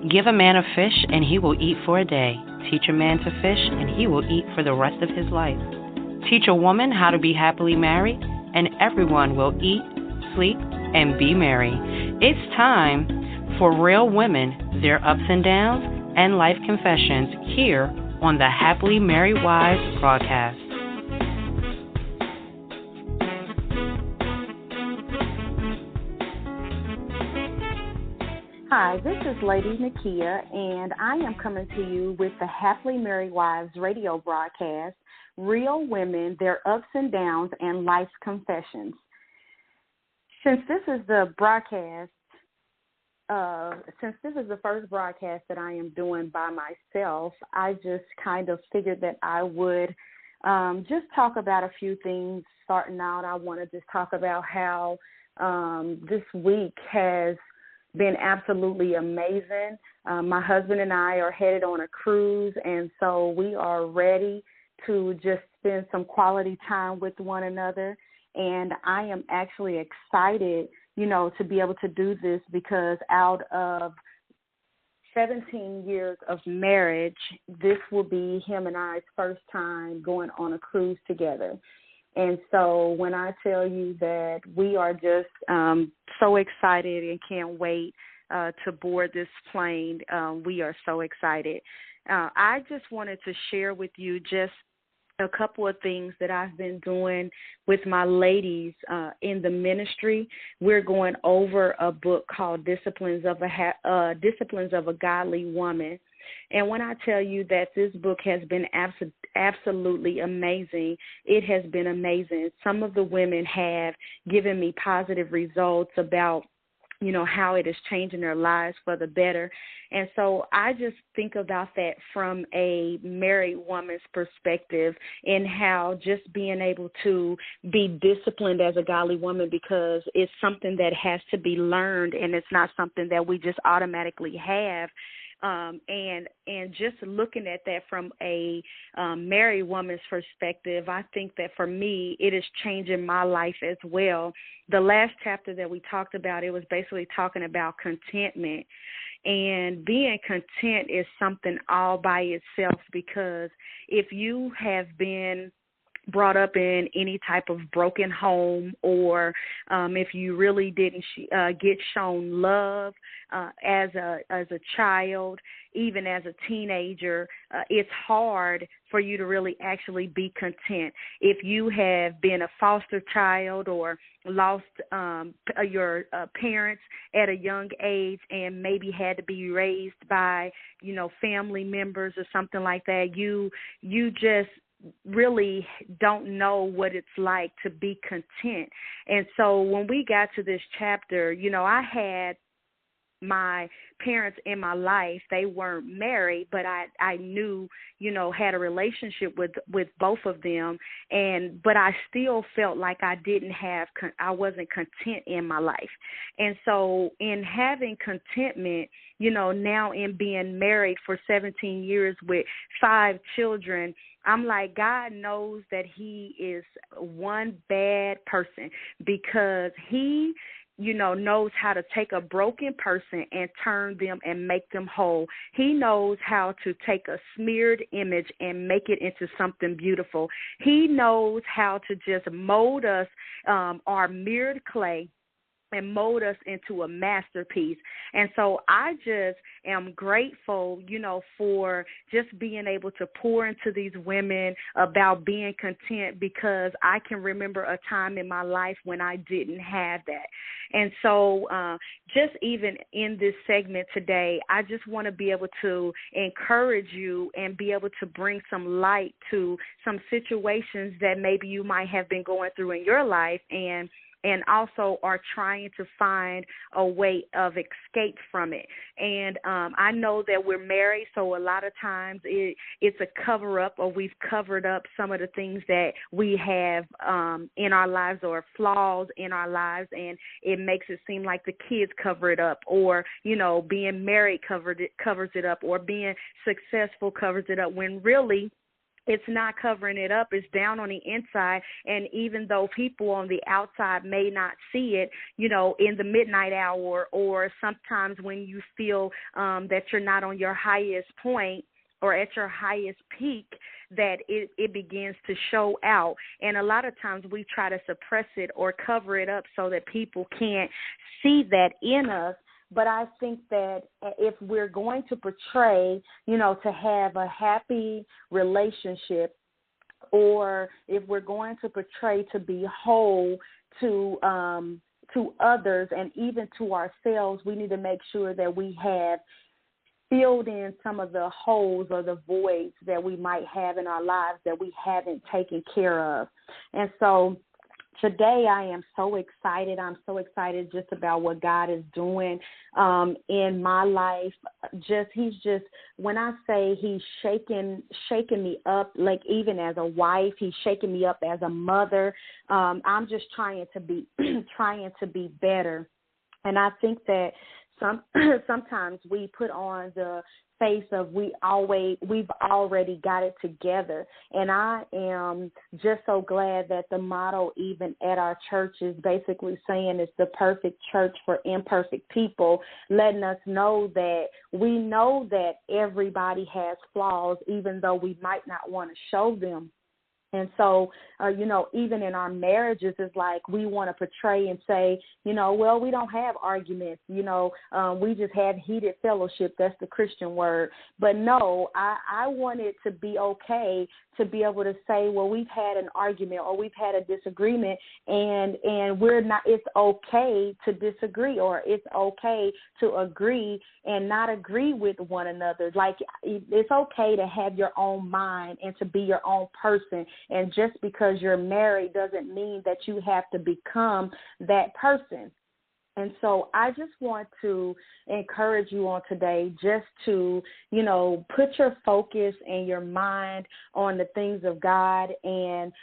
Give a man a fish, and he will eat for a day. Teach a man to fish, and he will eat for the rest of his life. Teach a woman how to be happily married, and everyone will eat, sleep, and be merry. It's time for Real Women, Their Ups and Downs, and Life Confessions here on the Happily Married Wives broadcast. Hi, this is Lady Nakia, and I am coming to you with the Happily Married Wives radio broadcast, Real Women, Their Ups and Downs, and Life's Confessions. Since this is the first broadcast that I am doing by myself, I just kind of figured that I would just talk about a few things. Starting out, I want to just talk about how this week has been absolutely amazing. My husband and I are headed on a cruise, and so we are ready to just spend some quality time with one another. And I am actually excited, to be able to do this because out of 17 years of marriage, this will be him and I's first time going on a cruise together. And so when I tell you that we are just so excited and can't wait to board this plane, we are so excited. I just wanted to share with you just a couple of things that I've been doing with my ladies in the ministry. We're going over a book called Disciplines of a Godly Woman. And when I tell you that this book has been absolutely amazing, it has been amazing. Some of the women have given me positive results about how it is changing their lives for the better. And so I just think about that from a married woman's perspective and how just being able to be disciplined as a godly woman, because it's something that has to be learned and it's not something that we just automatically have. And just looking at that from a married woman's perspective, I think that for me, it is changing my life as well. The last chapter that we talked about, it was basically talking about contentment. And being content is something all by itself, because if you have been brought up in any type of broken home, or if you really didn't get shown love as a child, even as a teenager, it's hard for you to really actually be content. If you have been a foster child or lost your parents at a young age and maybe had to be raised by, family members or something like that, you just really don't know what it's like to be content. And so when we got to this chapter, I had my parents in my life. They weren't married, but I knew, had a relationship with both of them. But I still felt like I wasn't content in my life. And so in having contentment, now in being married for 17 years with 5 children, I'm like, God knows that he is one bad person, because he knows how to take a broken person and turn them and make them whole. He knows how to take a smeared image and make it into something beautiful. He knows how to just mold us, our mirrored clay, and mold us into a masterpiece. And so I just am grateful, for just being able to pour into these women about being content, because I can remember a time in my life when I didn't have that. And so just even in this segment today, I just want to be able to encourage you and be able to bring some light to some situations that maybe you might have been going through in your life, and also are trying to find a way of escape from it. And I know that we're married, so a lot of times it's a cover-up, or we've covered up some of the things that we have in our lives, or flaws in our lives, and it makes it seem like the kids cover it up, or, being married covers it up, or being successful covers it up, when really It's not covering it up. It's down on the inside. And even though people on the outside may not see it, in the midnight hour, or sometimes when you feel that you're not on your highest point or at your highest peak, that it begins to show out. And a lot of times we try to suppress it or cover it up so that people can't see that in us. But I think that if we're going to portray, to have a happy relationship, or if we're going to portray to be whole to others and even to ourselves, we need to make sure that we have filled in some of the holes or the voids that we might have in our lives that we haven't taken care of. And so today I am so excited. I'm so excited just about what God is doing in my life. When I say he's shaking me up, like even as a wife, he's shaking me up as a mother. I'm just trying to be better. And I think that sometimes we put on the face of we've already got it together. And I am just so glad that the motto even at our church is basically saying it's the perfect church for imperfect people, letting us know that we know that everybody has flaws, even though we might not want to show them. And so, even in our marriages, it's like we want to portray and say, well, we don't have arguments, we just have heated fellowship. That's the Christian word. But no, I want it to be okay to be able to say, well, we've had an argument or we've had a disagreement, and we're not, it's okay to disagree, or it's okay to agree and not agree with one another. Like, it's okay to have your own mind and to be your own person. And just because you're married doesn't mean that you have to become that person. And so I just want to encourage you on today just to, put your focus and your mind on the things of God. And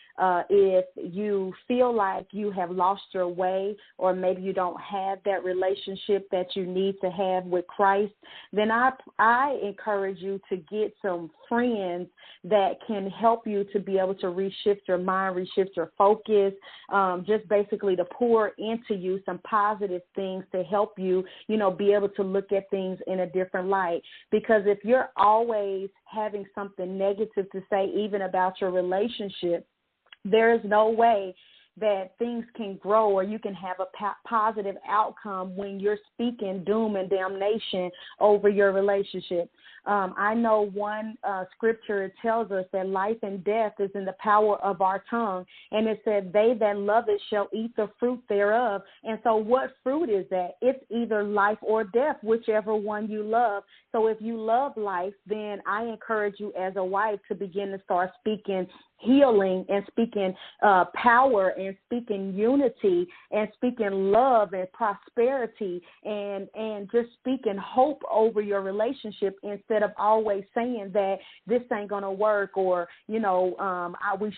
if you feel like you have lost your way, or maybe you don't have that relationship that you need to have with Christ, then I encourage you to get some friends that can help you to be able to reshift your mind, reshift your focus, just basically to pour into you some positive things to help you, be able to look at things in a different light. Because if you're always having something negative to say, even about your relationship, there is no way that things can grow or you can have a positive outcome when you're speaking doom and damnation over your relationship. I know one scripture tells us that life and death is in the power of our tongue. And it said, they that love it shall eat the fruit thereof. And so what fruit is that? It's either life or death, whichever one you love. So if you love life, then I encourage you as a wife to begin to start speaking healing and speaking power and speaking unity and speaking love and prosperity and just speaking hope over your relationship, instead of always saying that this ain't going to work, or, we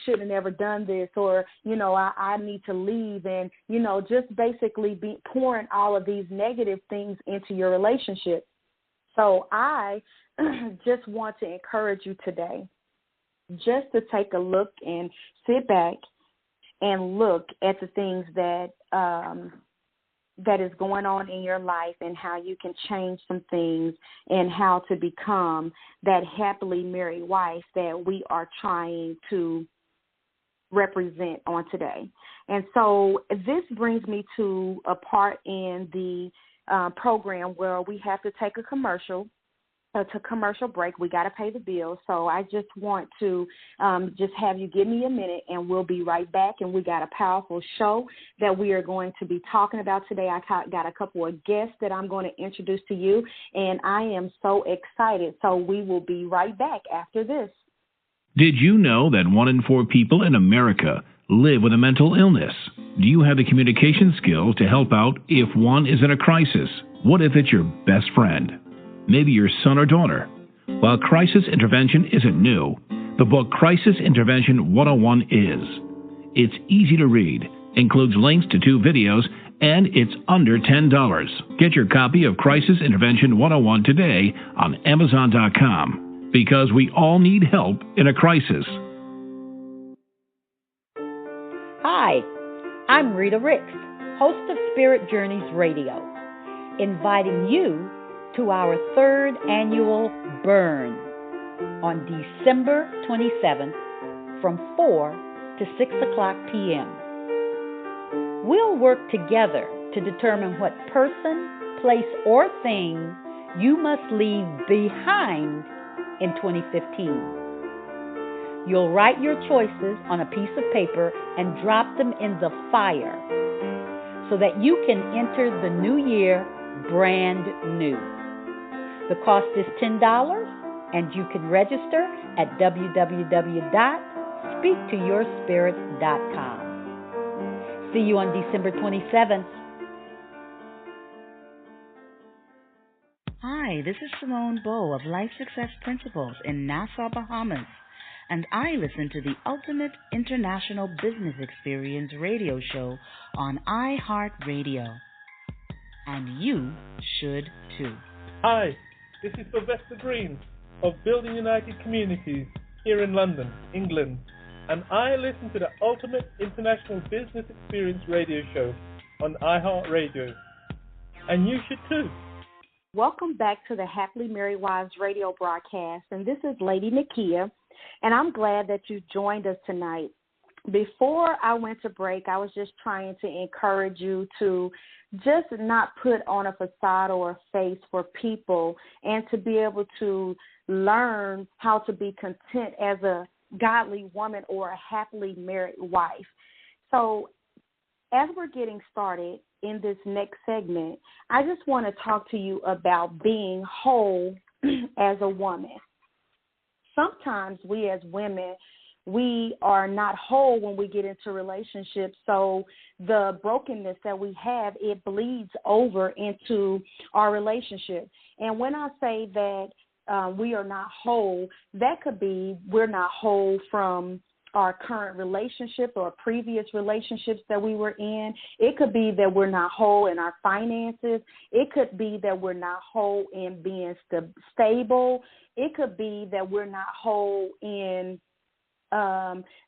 should have never done this, or, I need to leave, and, just basically be pouring all of these negative things into your relationship. So I just want to encourage you today just to take a look and sit back and look at the things that that is going on in your life, and how you can change some things, and how to become that happily married wife that we are trying to represent on today. And so this brings me to a part in the program where we have to take a commercial break. We got to pay the bills. So I just want to just have you give me a minute, and we'll be right back. And we got a powerful show that we are going to be talking about today. I got a couple of guests that I'm going to introduce to you, and I am so excited. So we will be right back after this. Did you know that 1 in 4 people in America live with a mental illness? Do you have the communication skills to help out if one is in a crisis? What if it's your best friend? Maybe your son or daughter? While crisis intervention isn't new, the book Crisis Intervention 101 is. It's easy to read, includes links to 2 videos, and it's under $10. Get your copy of Crisis Intervention 101 today on Amazon.com. because we all need help in a crisis. Hi, I'm Rita Ricks, host of Spirit Journeys Radio, inviting you to our third annual Burn on December 27th from 4 to 6 o'clock p.m. We'll work together to determine what person, place, or thing you must leave behind in 2015. You'll write your choices on a piece of paper and drop them in the fire so that you can enter the new year brand new. The cost is $10, and you can register at www.speaktoyourspirit.com. See you on December 27th. Hi, this is Simone Bowe of Life Success Principles in Nassau, Bahamas, and I listen to the Ultimate International Business Experience radio show on iHeartRadio. And you should too. Hi, this is Sylvester Green of Building United Communities here in London, England, and I listen to the Ultimate International Business Experience radio show on iHeartRadio. And you should too. Welcome back to the Happily Married Wives radio broadcast, and this is Lady Nakia, and I'm glad that you joined us tonight. Before I went to break, I was just trying to encourage you to just not put on a facade or a face for people, and to be able to learn how to be content as a godly woman or a happily married wife. So as we're getting started in this next segment, I just want to talk to you about being whole as a woman. Sometimes we as women, we are not whole when we get into relationships. So the brokenness that we have, it bleeds over into our relationship. And when I say that we are not whole, that could be we're not whole from our current relationship or previous relationships that we were in. It could be that we're not whole in our finances. It could be that we're not whole in being stable. It could be that we're not whole in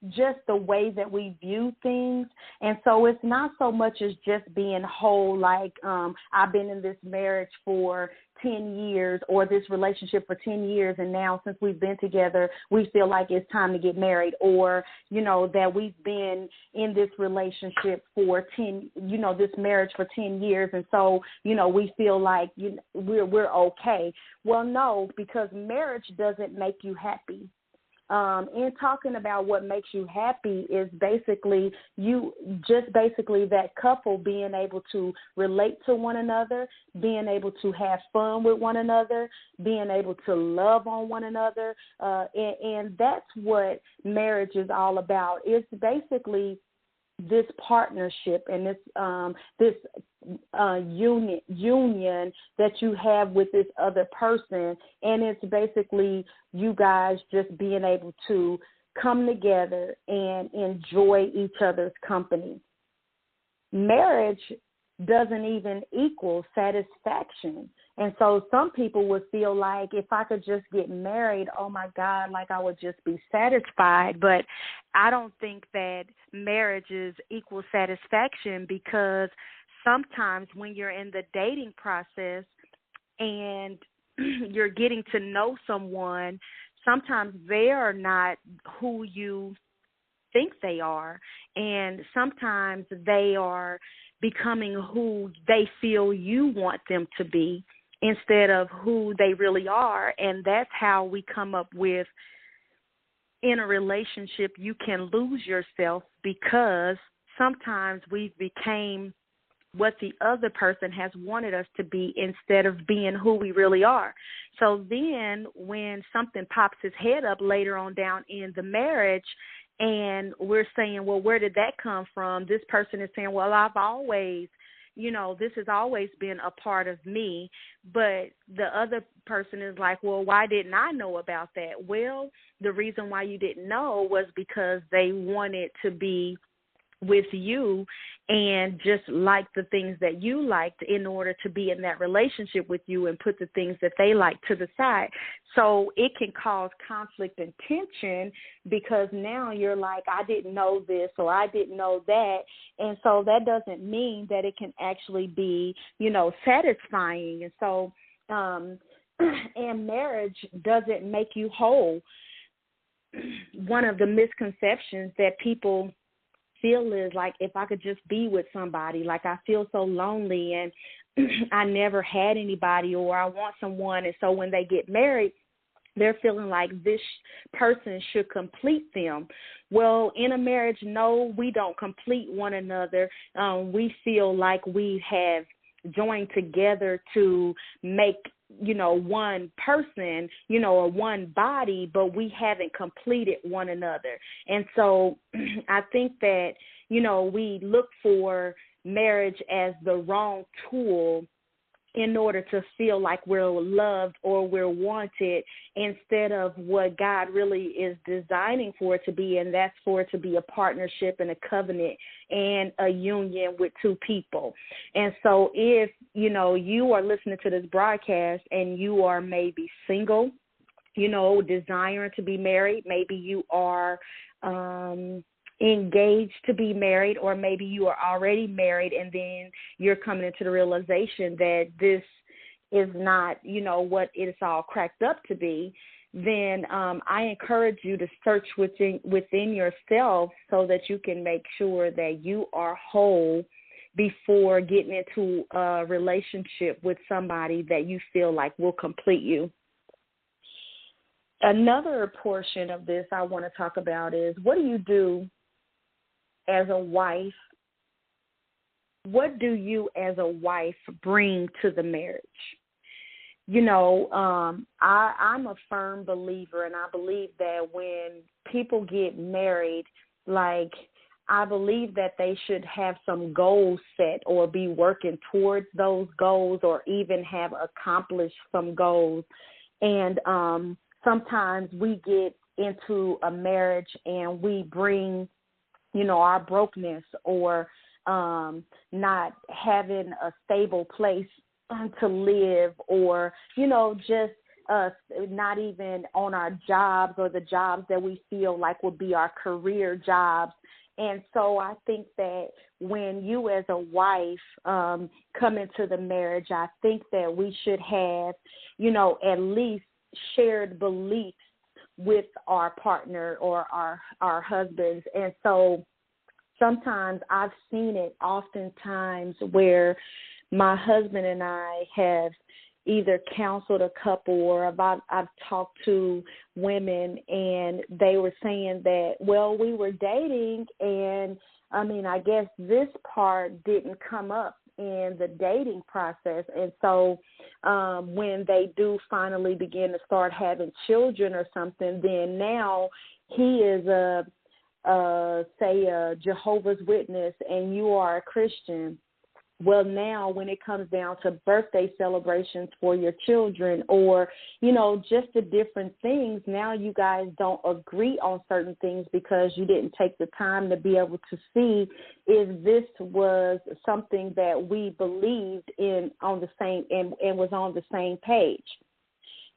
just the way that we view things. And so it's not so much as just being whole, like I've been in this marriage for 10 years or this relationship for 10 years, and now since we've been together, we feel like it's time to get married, or, you know, that we've been in this relationship for this marriage for 10 years, and so, you know, we feel like we're okay. Well, no, because marriage doesn't make you happy. In talking about what makes you happy is basically that couple being able to relate to one another, being able to have fun with one another, being able to love on one another, and that's what marriage is all about. It's basically this partnership and this union that you have with this other person, and it's basically you guys just being able to come together and enjoy each other's company. Marriage doesn't even equal satisfaction. And so some people would feel like if I could just get married, oh my God, like I would just be satisfied. But I don't think that marriage is equal satisfaction, because sometimes when you're in the dating process and you're getting to know someone, sometimes they are not who you think they are, and sometimes they are becoming who they feel you want them to be instead of who they really are. And that's how we come up with, in a relationship, you can lose yourself, because sometimes we became what the other person has wanted us to be instead of being who we really are. So then when something pops its head up later on down in the marriage, and we're saying, well, where did that come from? This person is saying, well, I've always, this has always been a part of me. But the other person is like, well, why didn't I know about that? Well, the reason why you didn't know was because they wanted to be with you and just like the things that you liked in order to be in that relationship with you and put the things that they like to the side. So it can cause conflict and tension because now you're like, I didn't know this or I didn't know that. And so that doesn't mean that it can actually be, satisfying. And so, and marriage doesn't make you whole. One of the misconceptions that people feel is like, if I could just be with somebody, like I feel so lonely and I never had anybody, or I want someone. And so when they get married, they're feeling like this person should complete them. Well, in a marriage, no, we don't complete one another. We feel like we have joined together to make, one person, or one body, but we haven't completed one another. And so I think that, we look for marriage as the wrong tool in order to feel like we're loved or we're wanted, instead of what God really is designing for it to be, and that's for it to be a partnership and a covenant and a union with two people. And so if, you are listening to this broadcast and you are maybe single, desiring to be married, maybe you are engaged to be married, or maybe you are already married and then you're coming into the realization that this is not, what it's all cracked up to be, then I encourage you to search within yourself so that you can make sure that you are whole before getting into a relationship with somebody that you feel like will complete you. Another portion of this I want to talk about is, what do you do as a wife? What do you as a wife bring to the marriage? I'm a firm believer, and I believe that when people get married, I believe that they should have some goals set or be working towards those goals or even have accomplished some goals. And sometimes we get into a marriage and we bring, our brokenness or not having a stable place to live, or, just not even on our jobs or the jobs that we feel like will be our career jobs. And so I think that when you as a wife come into the marriage, I think that we should have, at least shared beliefs with our partner or our husbands. And so sometimes I've seen it oftentimes where my husband and I have either counseled a couple, or I've talked to women and they were saying that, well, we were dating, and I guess this part didn't come up in the dating process. And so when they do finally begin to start having children or something, then now he is a Jehovah's Witness and you are a Christian. Well, now when it comes down to birthday celebrations for your children, or, just the different things, now you guys don't agree on certain things because you didn't take the time to be able to see if this was something that we believed in on the same and was on the same page.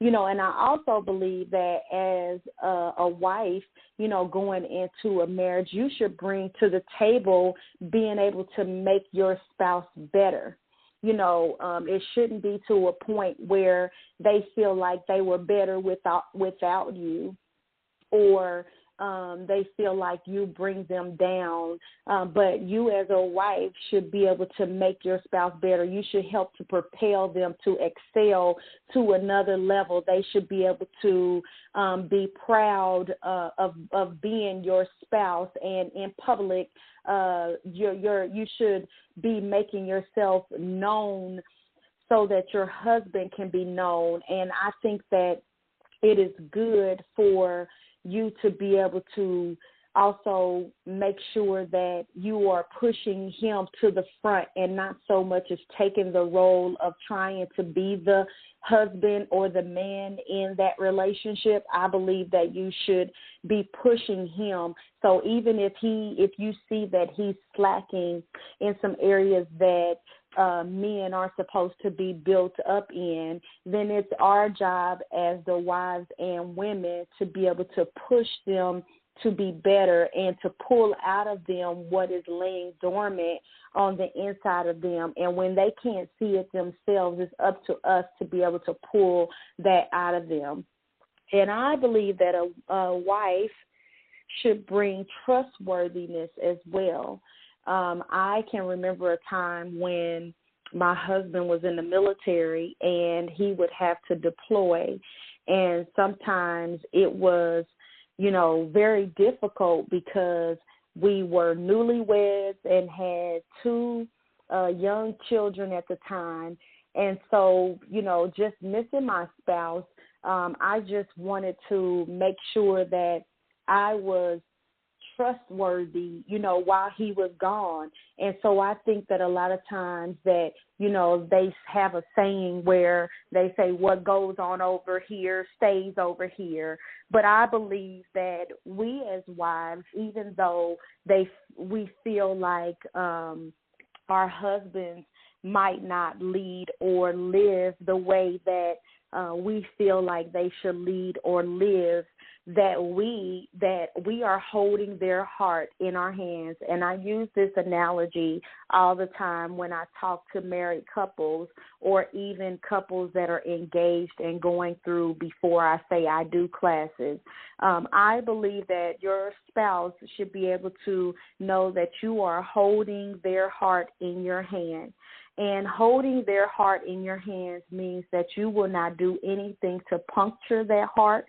And I also believe that as a wife, going into a marriage, you should bring to the table being able to make your spouse better. It shouldn't be to a point where they feel like they were better without you, or they feel like you bring them down. But you as a wife should be able to make your spouse better. You should help to propel them to excel to another level. They should be able to be proud of being your spouse, and in public, you should be making yourself known so that your husband can be known. And I think that it is good for you to be able to also make sure that you are pushing him to the front and not so much as taking the role of trying to be the husband or the man in that relationship. I believe that you should be pushing him. So even if you see that he's slacking in some areas that men are supposed to be built up in, then it's our job as the wives and women to be able to push them to be better and to pull out of them what is laying dormant on the inside of them. And when they can't see it themselves, it's up to us to be able to pull that out of them. And I believe that a wife should bring trustworthiness as well. I can remember a time when my husband was in the military and he would have to deploy. And sometimes it was, very difficult because we were newlyweds and had two young children at the time. And so, just missing my spouse, I just wanted to make sure that I was trustworthy, while he was gone. And so I think that a lot of times that, they have a saying where they say what goes on over here stays over here. But I believe that we as wives, even though we feel like our husbands might not lead or live the way that we feel like they should lead or live, that we are holding their heart in our hands. And I use this analogy all the time when I talk to married couples or even couples that are engaged and going through before I say I do classes. I believe that your spouse should be able to know that you are holding their heart in your hand. And holding their heart in your hands means that you will not do anything to puncture their heart,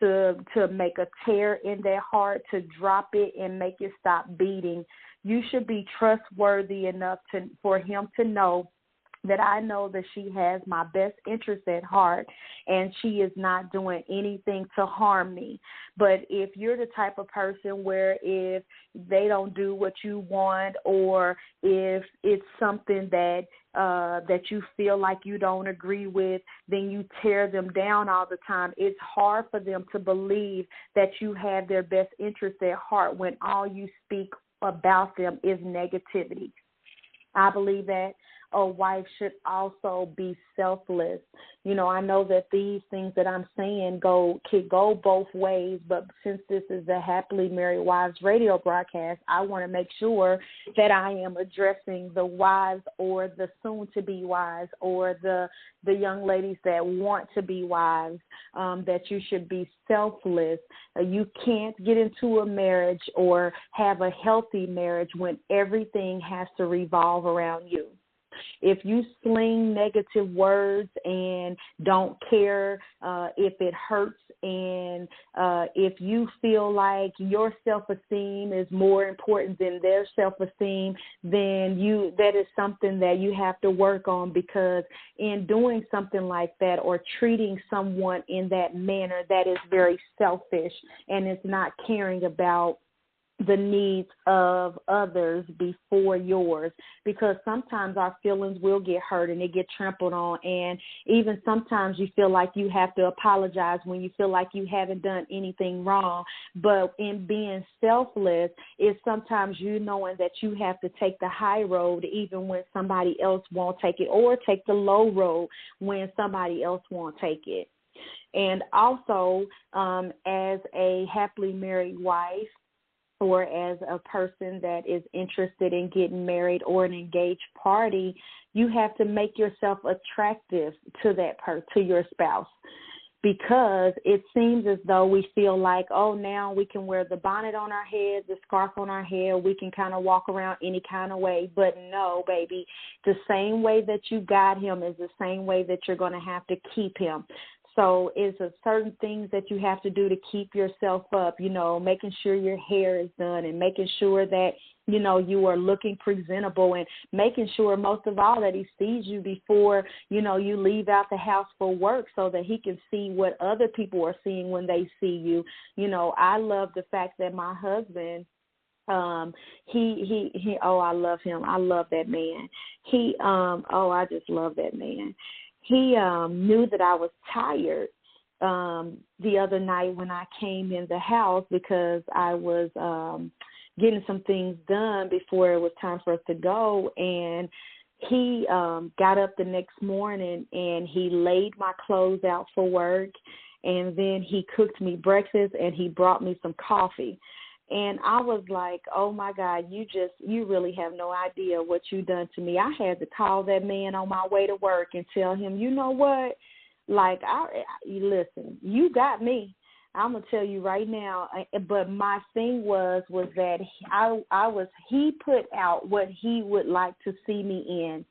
to make a tear in their heart, to drop it and make it stop beating. You should be trustworthy enough for him to know that I know that she has my best interest at heart and she is not doing anything to harm me. But if you're the type of person where if they don't do what you want or if it's something that you feel like you don't agree with, then you tear them down all the time. It's hard for them to believe that you have their best interest at heart when all you speak about them is negativity. I believe that a wife should also be selfless. I know that these things that I'm saying could go both ways, but since this is the Happily Married Wives radio broadcast, I want to make sure that I am addressing the wives or the soon-to-be wives or the young ladies that want to be wives, that you should be selfless. You can't get into a marriage or have a healthy marriage when everything has to revolve around you. If you sling negative words and don't care if it hurts, and if you feel like your self-esteem is more important than their self-esteem, then that is something that you have to work on, because in doing something like that or treating someone in that manner, that is very selfish and it's not caring about the needs of others before yours, because sometimes our feelings will get hurt and they get trampled on, and even sometimes you feel like you have to apologize when you feel like you haven't done anything wrong. But in being selfless is sometimes you knowing that you have to take the high road even when somebody else won't take it, or take the low road when somebody else won't take it. And also, as a happily married wife, or as a person that is interested in getting married or an engaged party, you have to make yourself attractive to to your spouse, because it seems as though we feel like, oh, now we can wear the bonnet on our head, the scarf on our hair, we can kind of walk around any kind of way. But no, baby, the same way that you got him is the same way that you're going to have to keep him. So it's a certain things that you have to do to keep yourself up, making sure your hair is done and making sure that, you are looking presentable and making sure most of all that he sees you before, you leave out the house for work so that he can see what other people are seeing when they see you. I love the fact that my husband, he I love him. I love that man. I just love that man. He knew that I was tired the other night when I came in the house because I was getting some things done before it was time for us to go. And he got up the next morning and he laid my clothes out for work. And then he cooked me breakfast and he brought me some coffee. And I was like, oh, my God, you really have no idea what you done to me. I had to call that man on my way to work and tell him, you know what, listen, you got me. I'm going to tell you right now, but my thing was that he put out what he would like to see me in.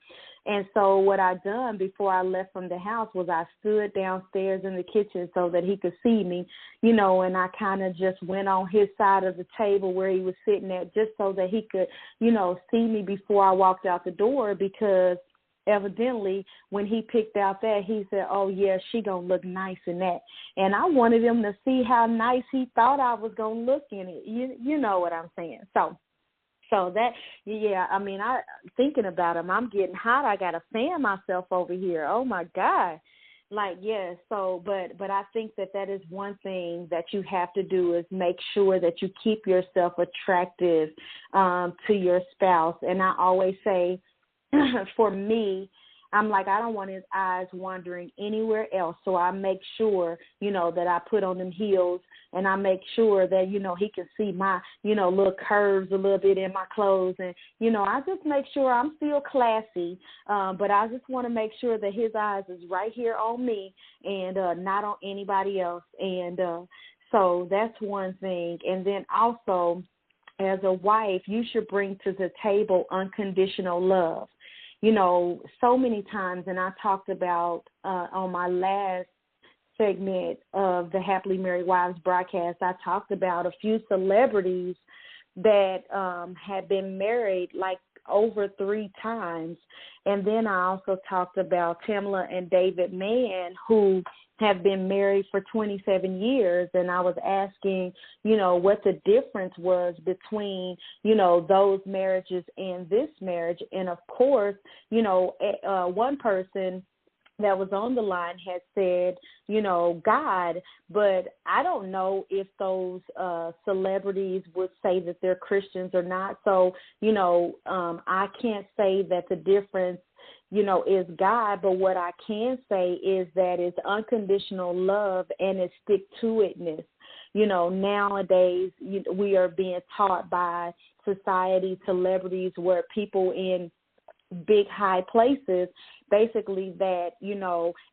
And so what I done before I left from the house was I stood downstairs in the kitchen so that he could see me, and I kind of just went on his side of the table where he was sitting at just so that he could, see me before I walked out the door, because evidently when he picked out that, he said, oh, yeah, she going to look nice in that. And I wanted him to see how nice he thought I was going to look in it. You know what I'm saying? So that, yeah, I mean, thinking about him, I'm getting hot. I got to fan myself over here. Oh, my God. Yeah, so, but I think that is one thing that you have to do is make sure that you keep yourself attractive to your spouse. And I always say, for me, I'm like, I don't want his eyes wandering anywhere else. So I make sure, that I put on them heels, and I make sure that, he can see my, little curves a little bit in my clothes. And, I just make sure I'm still classy. But I just want to make sure that his eyes is right here on me and not on anybody else. And so that's one thing. And then also, as a wife, you should bring to the table unconditional love. So many times, and I talked about on my last segment of the Happily Married Wives broadcast, I talked about a few celebrities that had been married over 3 times. And then I also talked about Tamela and David Mann, who have been married for 27 years. And I was asking, what the difference was between, those marriages and this marriage. And of course, one person that was on the line had said, God, but I don't know if those celebrities would say that they're Christians or not. So, I can't say that the difference, is God, but what I can say is that it's unconditional love and it's stick-to-itness. Nowadays we are being taught by society, celebrities, where people in big high places, basically that,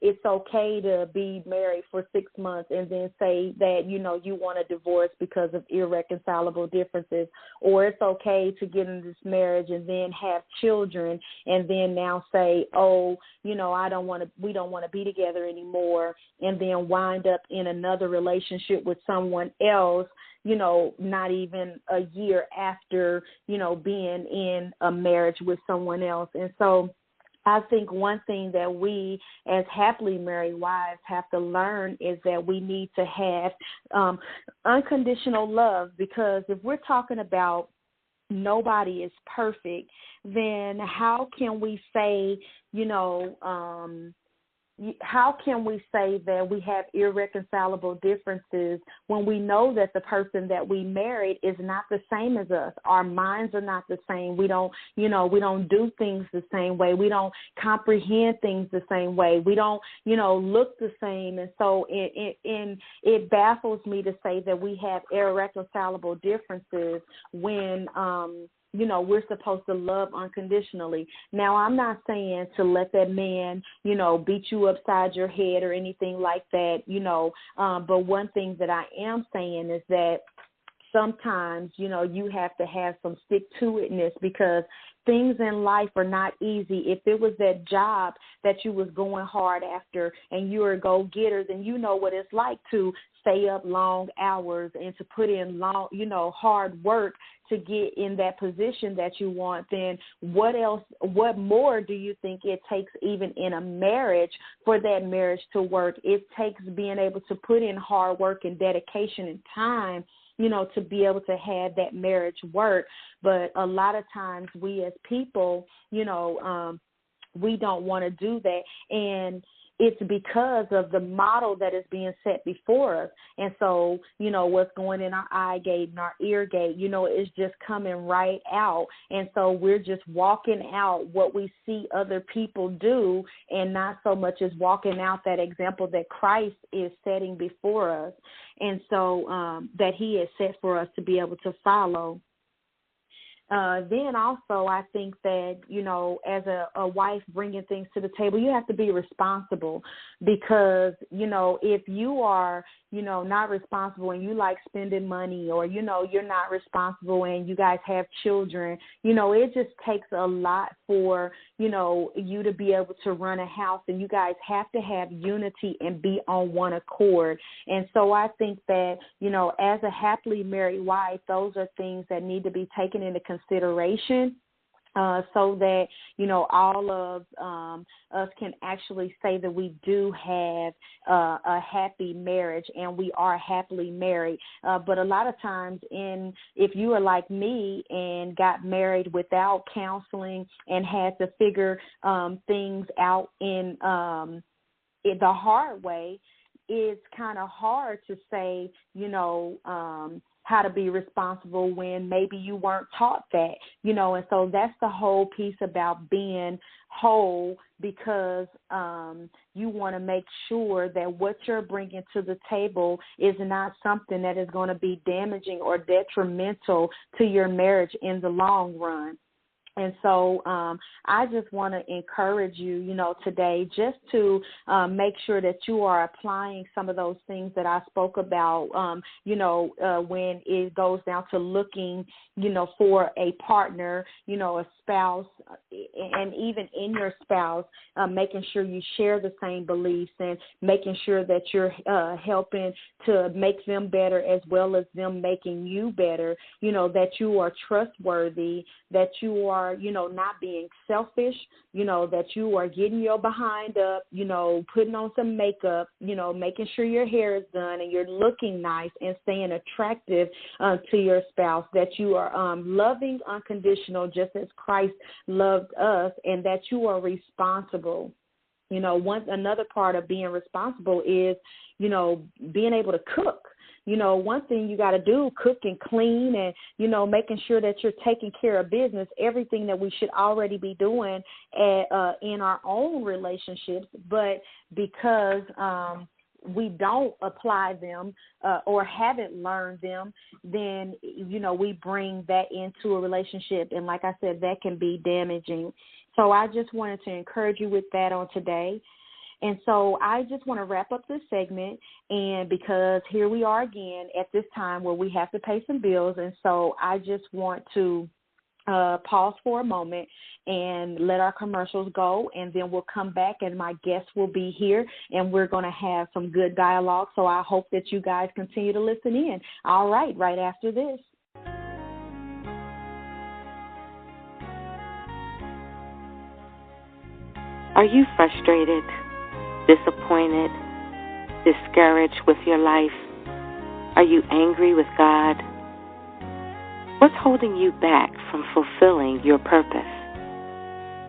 it's okay to be married for 6 months and then say that, you want a divorce because of irreconcilable differences, or it's okay to get into this marriage and then have children and then now say, oh, we don't want to be together anymore, and then wind up in another relationship with someone else, not even a year after, being in a marriage with someone else. And so I think one thing that we as happily married wives have to learn is that we need to have unconditional love, because if we're talking about nobody is perfect, then how can we say, how can we say that we have irreconcilable differences when we know that the person that we married is not the same as us? Our minds are not the same. We don't, we don't do things the same way. We don't comprehend things the same way. We don't, look the same. And so it baffles me to say that we have irreconcilable differences when, we're supposed to love unconditionally. Now, I'm not saying to let that man, beat you upside your head or anything like that, but one thing that I am saying is that sometimes, you have to have some stick-to-itness because things in life are not easy. If it was that job that you was going hard after and you're a go-getter, then you know what it's like to stay up long hours and to put in long, hard work to get in that position that you want. Then what more do you think it takes even in a marriage for that marriage to work? It takes being able to put in hard work and dedication and time, to be able to have that marriage work. But a lot of times we as people, we don't want to do that. And it's because of the model that is being set before us. And so, what's going in our eye gate and our ear gate, is just coming right out. And so we're just walking out what we see other people do and not so much as walking out that example that Christ is setting before us. And so that he has set for us to be able to follow. Then also I think that, as a wife bringing things to the table, you have to be responsible because, if you are, not responsible and you like spending money or, you're not responsible and you guys have children, it just takes a lot for, you to be able to run a house, and you guys have to have unity and be on one accord. And so I think that, as a happily married wife, those are things that need to be taken into consideration. So that, all of us can actually say that we do have a happy marriage and we are happily married. But a lot of times if you are like me and got married without counseling and had to figure things out in the hard way, it's kind of hard to say, how to be responsible when maybe you weren't taught that, and so that's the whole piece about being whole, because you want to make sure that what you're bringing to the table is not something that is going to be damaging or detrimental to your marriage in the long run. And so I just want to encourage you, today just to make sure that you are applying some of those things that I spoke about, when it goes down to looking, for a partner, a spouse, and even in your spouse, making sure you share the same beliefs and making sure that you're helping to make them better as well as them making you better, that you are trustworthy, that you are, not being selfish, that you are getting your behind up, putting on some makeup, making sure your hair is done and you're looking nice and staying attractive to your spouse, that you are loving unconditional just as Christ loved us, and that you are responsible. Another part of being responsible is, being able to cook. One thing you got to do, cook and clean and, making sure that you're taking care of business, everything that we should already be doing in our own relationships. But because we don't apply them or haven't learned them, then, we bring that into a relationship. And like I said, that can be damaging. So I just wanted to encourage you with that on today. And so I just want to wrap up this segment, and because here we are again at this time where we have to pay some bills, and so I just want to pause for a moment and let our commercials go, and then we'll come back and my guests will be here, and we're going to have some good dialogue. So I hope that you guys continue to listen in. All right after this. Are you frustrated, disappointed, discouraged with your life? Are you angry with God? What's holding you back from fulfilling your purpose?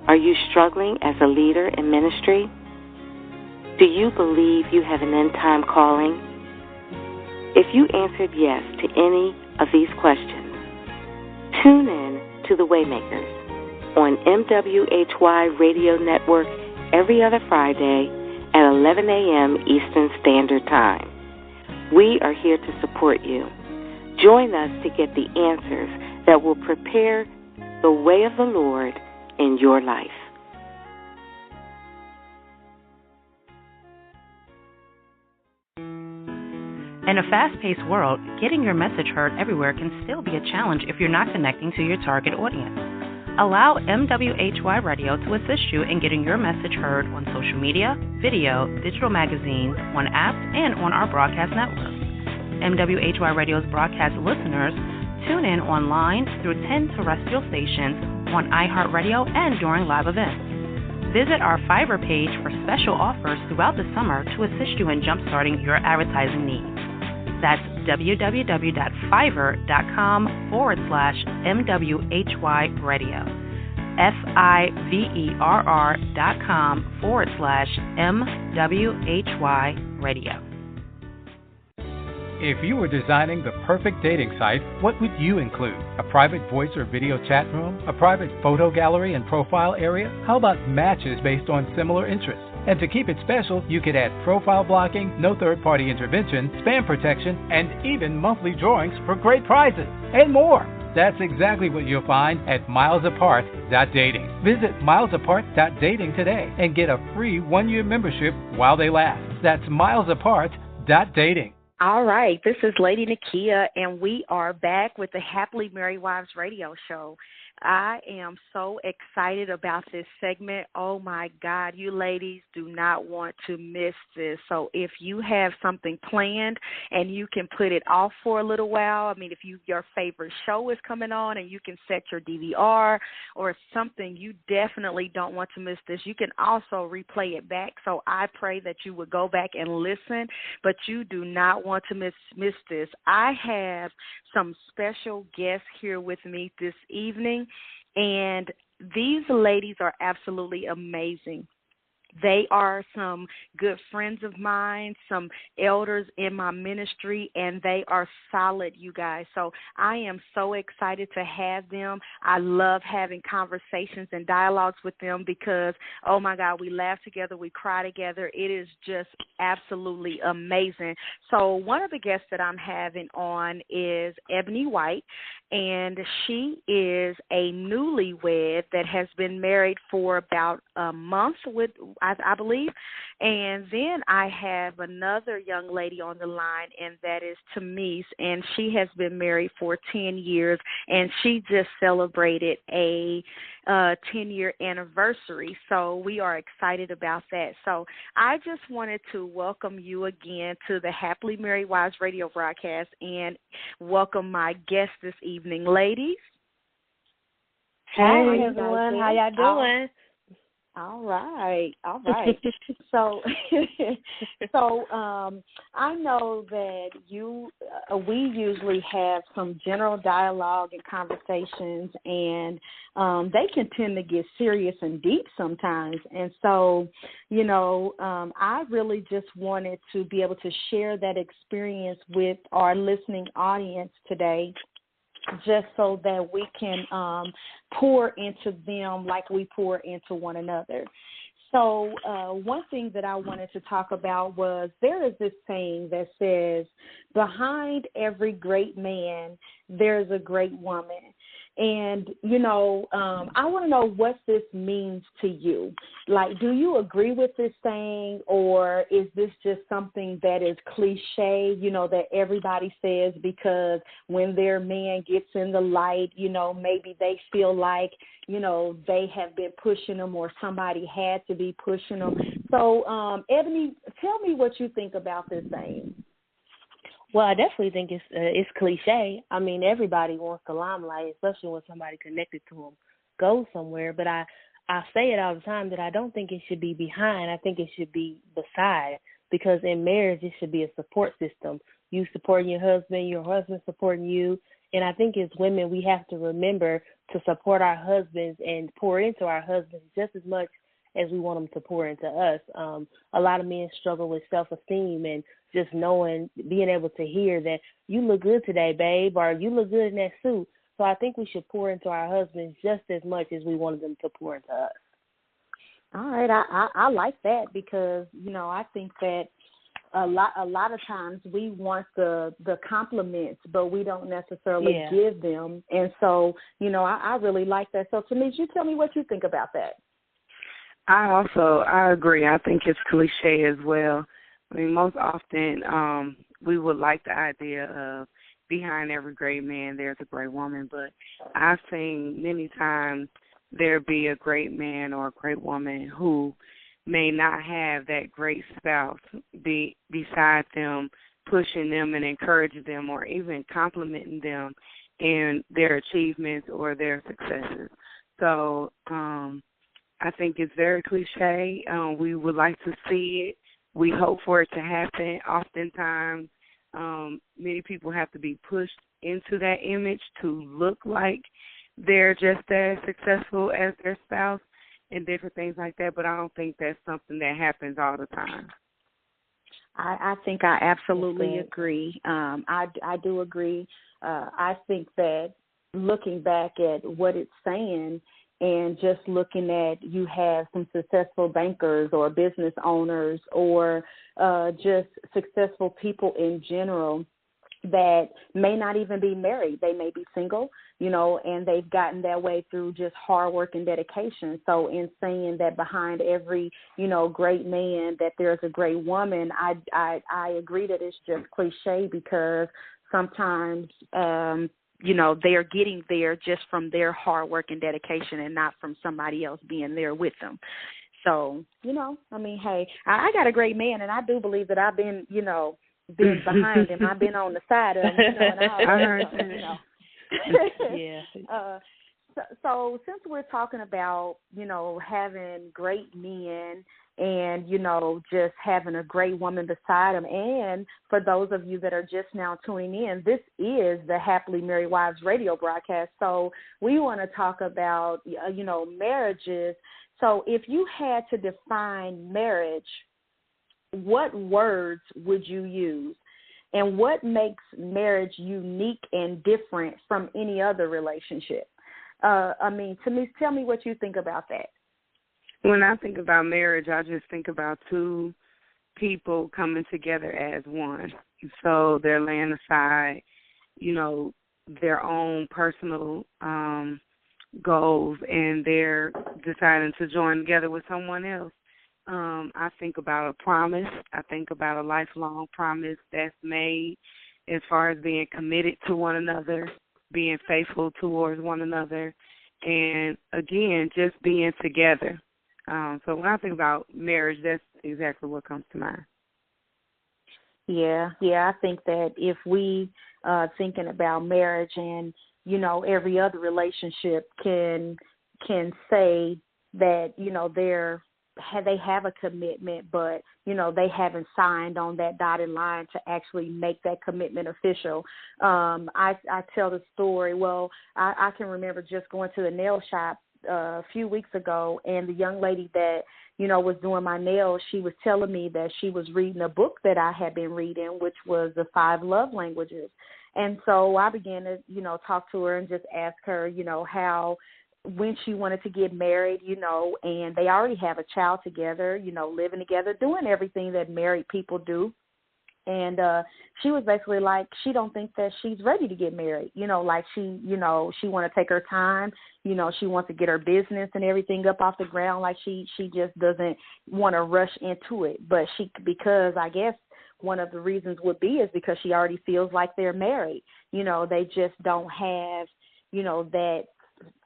Are you struggling as a leader in ministry? Do you believe you have an end-time calling? If you answered yes to any of these questions, tune in to The Waymakers on MWHY Radio Network every other Friday at 11 a.m. Eastern Standard Time. We are here to support you. Join us to get the answers that will prepare the way of the Lord in your life. In a fast-paced world, getting your message heard everywhere can still be a challenge if you're not connecting to your target audience. Allow MWHY Radio to assist you in getting your message heard on social media, video, digital magazines, on apps, and on our broadcast network. MWHY Radio's broadcast listeners tune in online through 10 terrestrial stations on iHeartRadio and during live events. Visit our Fiverr page for special offers throughout the summer to assist you in jumpstarting your advertising needs. That's www.fiverr.com/MWHY Radio. FIVER.com/MWHY Radio. If you were designing the perfect dating site, what would you include? A private voice or video chat room? A private photo gallery and profile area? How about matches based on similar interests? And to keep it special, you could add profile blocking, no third-party intervention, spam protection, and even monthly drawings for great prizes, and more. That's exactly what you'll find at milesapart.dating. Visit milesapart.dating today and get a free 1-year membership while they last. That's milesapart.dating. All right, this is Lady Nakia, and we are back with the Happily Married Wives radio show. I am so excited about this segment. Oh, my God, you ladies do not want to miss this. So if you have something planned and you can put it off for a little while, I mean, if your favorite show is coming on and you can set your DVR or something, you definitely don't want to miss this. You can also replay it back. So I pray that you would go back and listen, but you do not want to miss this. I have some special guests here with me this evening, and these ladies are absolutely amazing. They are some good friends of mine, some elders in my ministry, and they are solid, you guys. So I am so excited to have them. I love having conversations and dialogues with them because, oh, my God, we laugh together, we cry together. It is just absolutely amazing. So one of the guests that I'm having on is Ebony White, and she is a newlywed that has been married for about a month with I believe. And then I have another young lady on the line, and that is Tamise, and she has been married for 10 years, and she just celebrated a 10-year anniversary. So we are excited about that. So I just wanted to welcome you again to the Happily Married Wives radio broadcast and welcome my guests this evening. Ladies. Hey, everyone. How y'all doing? All right. So I know that we usually have some general dialogue and conversations, and they can tend to get serious and deep sometimes. And so, I really just wanted to be able to share that experience with our listening audience today, just so that we can pour into them like we pour into one another. So one thing that I wanted to talk about was there is this saying that says, behind every great man, there's a great woman. And, I want to know what this means to you. Like, do you agree with this saying, or is this just something that is cliche, that everybody says because when their man gets in the light, maybe they feel like, they have been pushing them or somebody had to be pushing them. So, Ebony, tell me what you think about this saying. Well, I definitely think it's cliche. I mean, everybody wants the limelight, especially when somebody connected to them goes somewhere. But I say it all the time that I don't think it should be behind. I think it should be beside, because in marriage it should be a support system. You supporting your husband supporting you. And I think as women we have to remember to support our husbands and pour into our husbands just as much as we want them to pour into us. A lot of men struggle with self-esteem and just being able to hear that you look good today, babe, or you look good in that suit. So I think we should pour into our husbands just as much as we wanted them to pour into us. All right. I like that because, I think that a lot of times we want the compliments, but we don't necessarily give them. And so, I really like that. So, Tamise, you tell me what you think about that. I agree. I think it's cliche as well. I mean, most often we would like the idea of behind every great man there's a great woman, but I've seen many times there be a great man or a great woman who may not have that great spouse beside them, pushing them and encouraging them or even complimenting them in their achievements or their successes. So I think it's very cliche. We would like to see it. We hope for it to happen. Oftentimes, many people have to be pushed into that image to look like they're just as successful as their spouse and different things like that, but I don't think that's something that happens all the time. I think I absolutely agree. I do agree. I think that looking back at what it's saying and just looking at you have some successful bankers or business owners or just successful people in general that may not even be married. They may be single, and they've gotten that way through just hard work and dedication. So in saying that behind every, great man that there's a great woman, I agree that it's just cliche because sometimes, they're getting there just from their hard work and dedication and not from somebody else being there with them. So, hey, I got a great man, and I do believe that I've been, been behind him. I've been on the side of him, Yeah. So since we're talking about, having great men and, just having a great woman beside him, and for those of you that are just now tuning in, this is the Happily Married Wives radio broadcast. So we want to talk about, marriages. So if you had to define marriage, what words would you use? And what makes marriage unique and different from any other relationship? Denise, tell me what you think about that. When I think about marriage, I just think about two people coming together as one. So they're laying aside, their own personal goals, and they're deciding to join together with someone else. I think about a promise. I think about a lifelong promise that's made as far as being committed to one another, being faithful towards one another, and, again, just being together. So when I think about marriage, that's exactly what comes to mind. Yeah, I think that if we thinking about marriage and, every other relationship can say that, they have a commitment, but, they haven't signed on that dotted line to actually make that commitment official. I tell the story. Well, I can remember just going to the nail shop a few weeks ago, and the young lady that, was doing my nails, she was telling me that she was reading a book that I had been reading, which was the 5 Love Languages. And so I began to, talk to her and just ask her, how, when she wanted to get married, and they already have a child together, living together, doing everything that married people do. And she was basically like, she don't think that she's ready to get married. Like she want to take her time. She wants to get her business and everything up off the ground. Like she just doesn't want to rush into it. But because I guess one of the reasons would be is because she already feels like they're married. They just don't have, that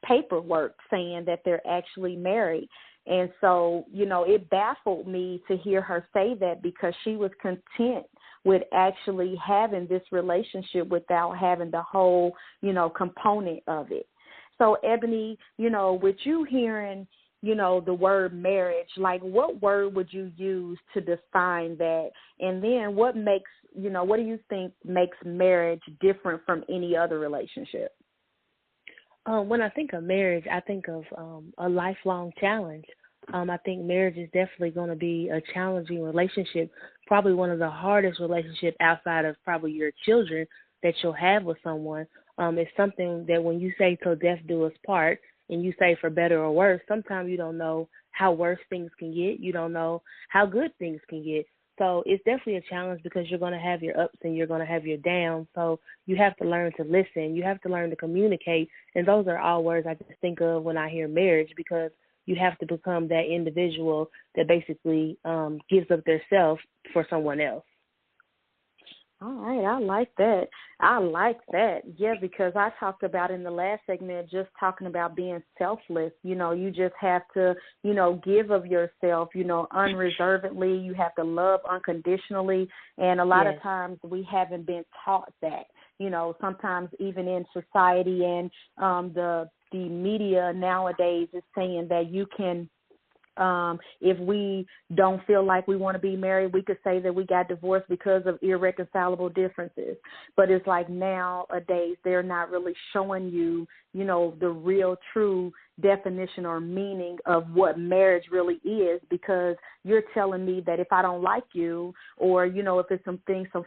paperwork saying that they're actually married. And so, it baffled me to hear her say that because she was content with actually having this relationship without having the whole, component of it. So, Ebony, with you hearing, the word marriage, like what word would you use to define that? And then what makes, what do you think makes marriage different from any other relationship? When I think of marriage, I think of a lifelong challenge. I think marriage is definitely going to be a challenging relationship, probably one of the hardest relationships outside of probably your children that you'll have with someone. It's something that when you say till death do us part, and you say for better or worse, sometimes you don't know how worse things can get. You don't know how good things can get. So it's definitely a challenge because you're going to have your ups and you're going to have your downs. So you have to learn to listen. You have to learn to communicate. And those are all words I just think of when I hear marriage, because you have to become that individual that basically gives up their self for someone else. All right, I like that. I like that. Yeah, because I talked about in the last segment just talking about being selfless. You know, you just have to, you know, give of yourself, you know, unreservedly. You have to love unconditionally. And a lot of times we haven't been taught that. You know, sometimes even in society and the media nowadays is saying that you can, if we don't feel like we want to be married, we could say that we got divorced because of irreconcilable differences. But it's like nowadays they're not really showing you, you know, the real true definition or meaning of what marriage really is, because you're telling me that if I don't like you, or, you know, if it's some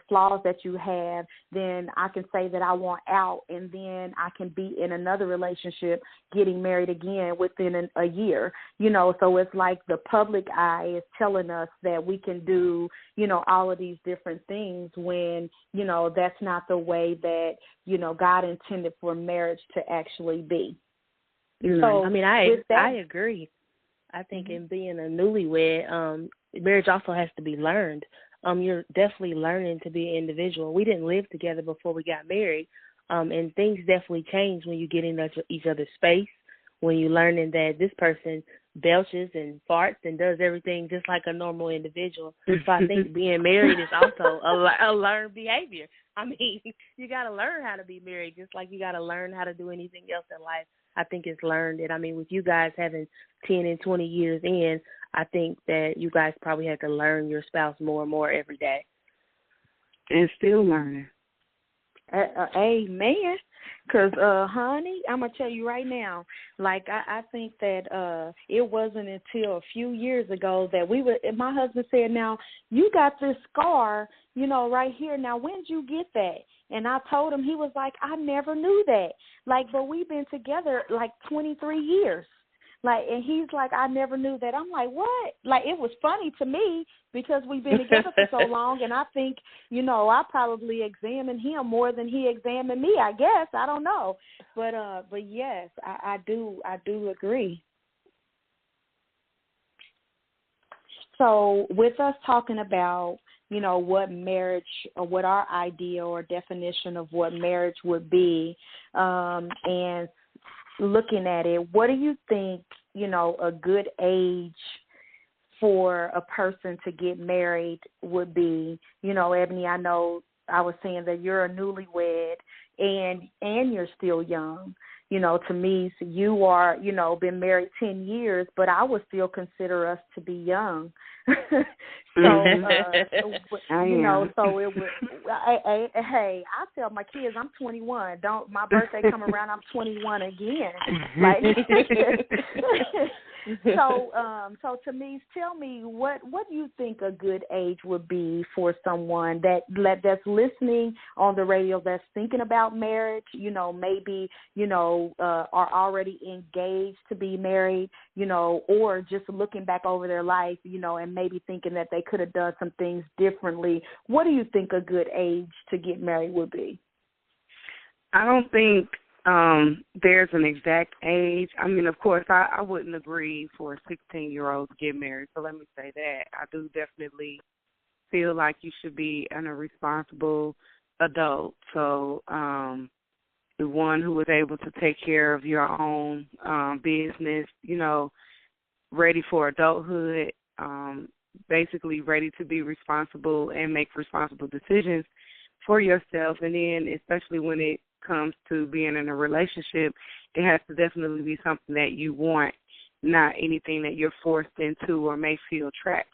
flaws that you have, then I can say that I want out, and then I can be in another relationship getting married again within a year, you know. So it's like the public eye is telling us that we can do, you know, all of these different things when, you know, that's not the way that, you know, God intended for marriage to actually be. So, I mean, I agree. I think in being a newlywed, marriage also has to be learned. You're definitely learning to be an individual. We didn't live together before we got married, and things definitely change when you get in each other's space, when you're learning that this person belches and farts and does everything just like a normal individual. So I think being married is also a learned behavior. I mean, you got to learn how to be married just like you got to learn how to do anything else in life. I think it's learned. And I mean, with you guys having 10 and 20 years in, I think that you guys probably have to learn your spouse more and more every day. And still learning. Amen. Because, honey, I'm going to tell you right now, like, I think that it wasn't until a few years ago that my husband said, now, you got this scar, you know, right here. Now, when did you get that? And I told him, he was like, I never knew that. Like, but we've been together like 23 years. Like, and he's like, I never knew that. I'm like, what? Like, it was funny to me because we've been together for so long, and I think, you know, I probably examined him more than he examined me, I guess. I don't know. But yes, I do agree. So with us talking about, you know, what marriage or what our idea or definition of what marriage would be, and looking at it, what do you think, you know, a good age for a person to get married would be? You know, Ebony, I know I was saying that you're a newlywed and you're still young. You know, to me, so you are, you know, been married 10 years, but I would still consider us to be young. So, you know, so it would, hey, I tell my kids I'm 21. Don't my birthday come around, I'm 21 again. Like, so to me, tell me what do you think a good age would be for someone that's listening on the radio, that's thinking about marriage, you know, maybe, you know, are already engaged to be married, you know, or just looking back over their life, you know, and maybe thinking that they could have done some things differently. What do you think a good age to get married would be? I don't think there's an exact age. I mean, of course, I wouldn't agree for a 16-year-old to get married, so let me say that. I do definitely feel like you should be a responsible adult, so one who is able to take care of your own business, you know, ready for adulthood, basically ready to be responsible and make responsible decisions for yourself. And then especially when it comes to being in a relationship, it has to definitely be something that you want, not anything that you're forced into or may feel trapped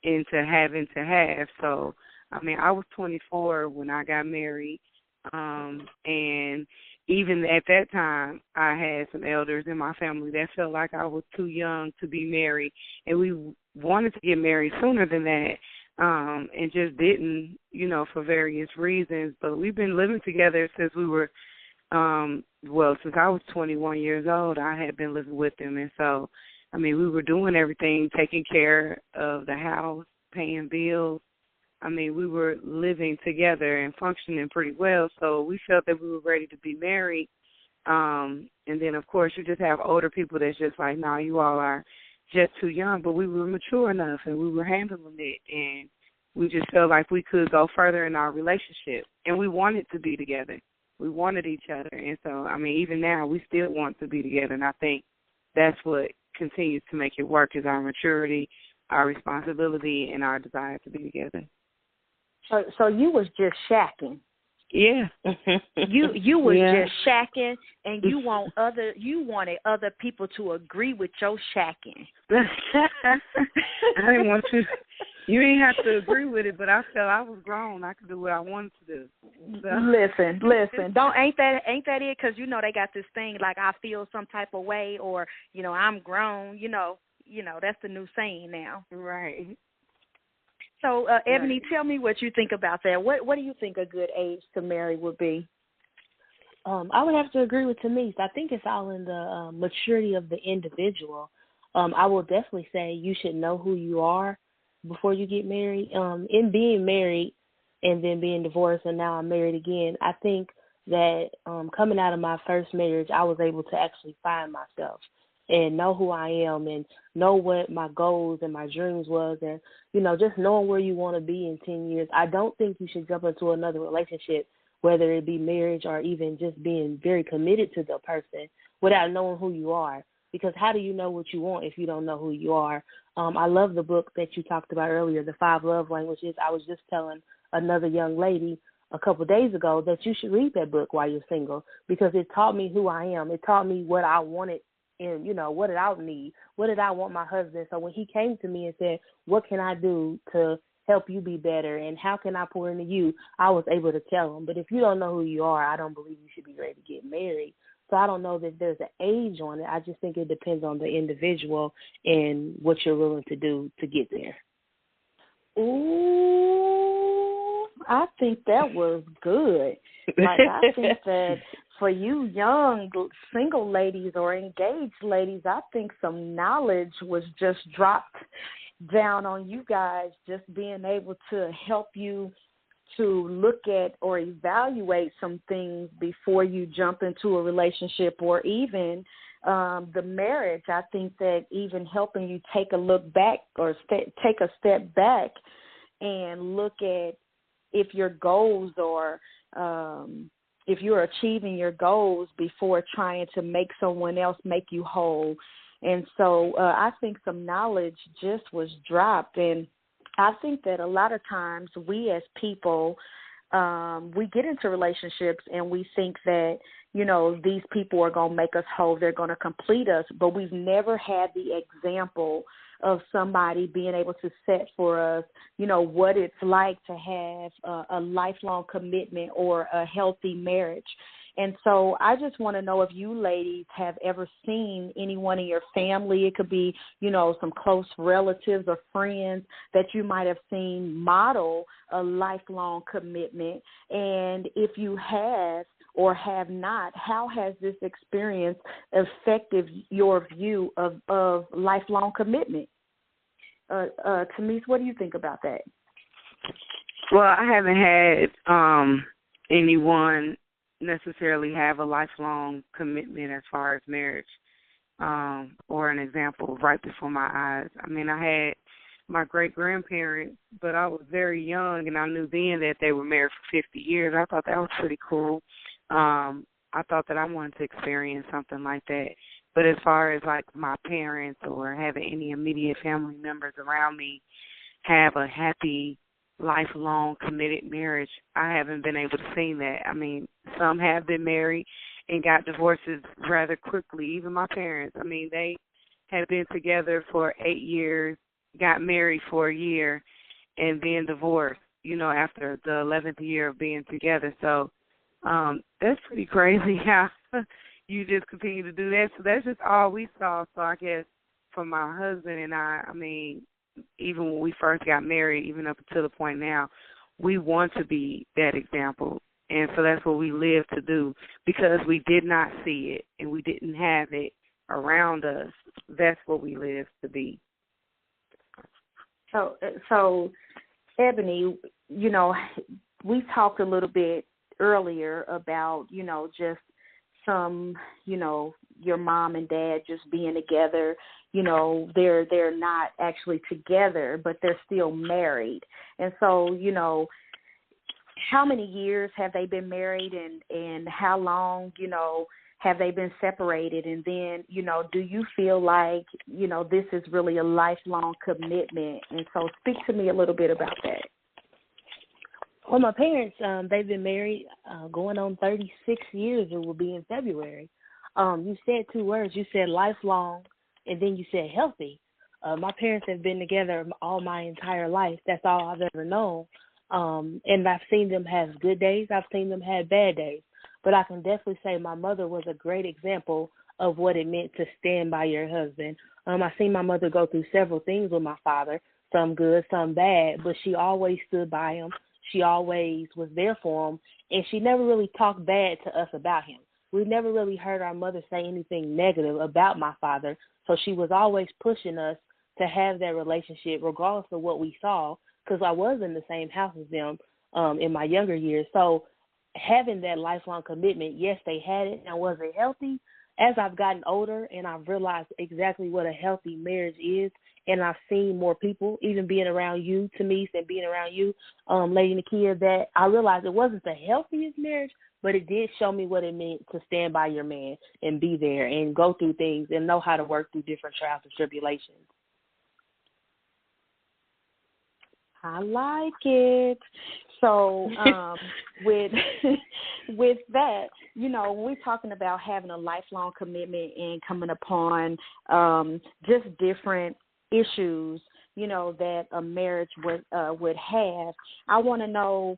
into having to have. So, I mean, I was 24 when I got married, and even at that time, I had some elders in my family that felt like I was too young to be married, and we wanted to get married sooner than that, and just didn't, you know, for various reasons. But we've been living together since we were, since I was 21 years old. I had been living with them, and so, I mean, we were doing everything, taking care of the house, paying bills. I mean, we were living together and functioning pretty well, so we felt that we were ready to be married. And then, of course, you just have older people that's just like, no, you all are just too young. But we were mature enough, and we were handling it. And we just felt like we could go further in our relationship, and we wanted to be together. We wanted each other, and so, I mean, even now, we still want to be together, and I think that's what continues to make it work is our maturity, our responsibility, and our desire to be together. So you was just shacking. Yeah. You was just shacking, and you wanted other people to agree with your shacking. I didn't want to. You didn't have to agree with it, but I felt I was grown. I could do what I wanted to do. So. Listen. Ain't that it? Because they got this thing like I feel some type of way, or I'm grown. That's the new saying now. Right. So, Ebony, tell me what you think about that. What do you think a good age to marry would be? I would have to agree with Tamise. I think it's all in the maturity of the individual. I will definitely say you should know who you are before you get married. In being married and then being divorced and now I'm married again, I think that coming out of my first marriage, I was able to actually find myself and know who I am and know what my goals and my dreams was, and, just knowing where you want to be in 10 years. I don't think you should jump into another relationship, whether it be marriage or even just being very committed to the person without knowing who you are, because how do you know what you want if you don't know who you are? I love the book that you talked about earlier, The 5 Love Languages. I was just telling another young lady a couple of days ago that you should read that book while you're single, because it taught me who I am. It taught me what I wanted. And, what did I need? What did I want my husband? So when he came to me and said, what can I do to help you be better and how can I pour into you, I was able to tell him. But if you don't know who you are, I don't believe you should be ready to get married. So I don't know that there's an age on it. I just think it depends on the individual and what you're willing to do to get there. Ooh, I think that was good. I think that for you young single ladies or engaged ladies, I think some knowledge was just dropped down on you guys, just being able to help you to look at or evaluate some things before you jump into a relationship or even the marriage. I think that even helping you take a look back or take a step back and look at if your goals or if you're achieving your goals before trying to make someone else make you whole. And so I think some knowledge just was dropped. And I think that a lot of times we as people, we get into relationships and we think that, these people are going to make us whole. They're going to complete us. But we've never had the example of somebody being able to set for us, what it's like to have a lifelong commitment or a healthy marriage. And so I just want to know if you ladies have ever seen anyone in your family, it could be, some close relatives or friends that you might have seen model a lifelong commitment. And if you have or have not, how has this experience affected your view of lifelong commitment? Tamise, what do you think about that? Well, I haven't had anyone necessarily have a lifelong commitment as far as marriage or an example right before my eyes. I mean, I had my great-grandparents, but I was very young, and I knew then that they were married for 50 years. I thought that was pretty cool. I thought that I wanted to experience something like that. But as far as, like, my parents or having any immediate family members around me have a happy, lifelong, committed marriage, I haven't been able to see that. I mean, some have been married and got divorces rather quickly, even my parents. I mean, they had been together for 8 years, got married for a year, and then divorced, after the 11th year of being together. So that's pretty crazy how you just continue to do that. So that's just all we saw. So I guess for my husband and I mean, even when we first got married, even up until the point now, we want to be that example. And so that's what we live to do because we did not see it and we didn't have it around us. That's what we live to be. So Ebony, we talked a little bit earlier about, just some, your mom and dad just being together. They're not actually together, but they're still married. And so, how many years have they been married, and how long, have they been separated? And then, do you feel like, this is really a lifelong commitment? And so speak to me a little bit about that. Well, my parents, they've been married going on 36 years. It will be in February. You said two words. You said lifelong, and then you said healthy. My parents have been together all my entire life. That's all I've ever known. And I've seen them have good days. I've seen them have bad days. But I can definitely say my mother was a great example of what it meant to stand by your husband. I seen my mother go through several things with my father, some good, some bad, but she always stood by him. She always was there for him, and she never really talked bad to us about him. We never really heard our mother say anything negative about my father, so she was always pushing us to have that relationship regardless of what we saw, because I was in the same house as them in my younger years. So having that lifelong commitment, yes, they had it. Now, was it healthy? As I've gotten older and I've realized exactly what a healthy marriage is, and I've seen more people, even being around you, Tamise, and being around you, Lady Nakia, that I realized it wasn't the healthiest marriage, but it did show me what it meant to stand by your man and be there and go through things and know how to work through different trials and tribulations. I like it. So with that, when we're talking about having a lifelong commitment and coming upon just different issues, that a marriage would have, I want to know,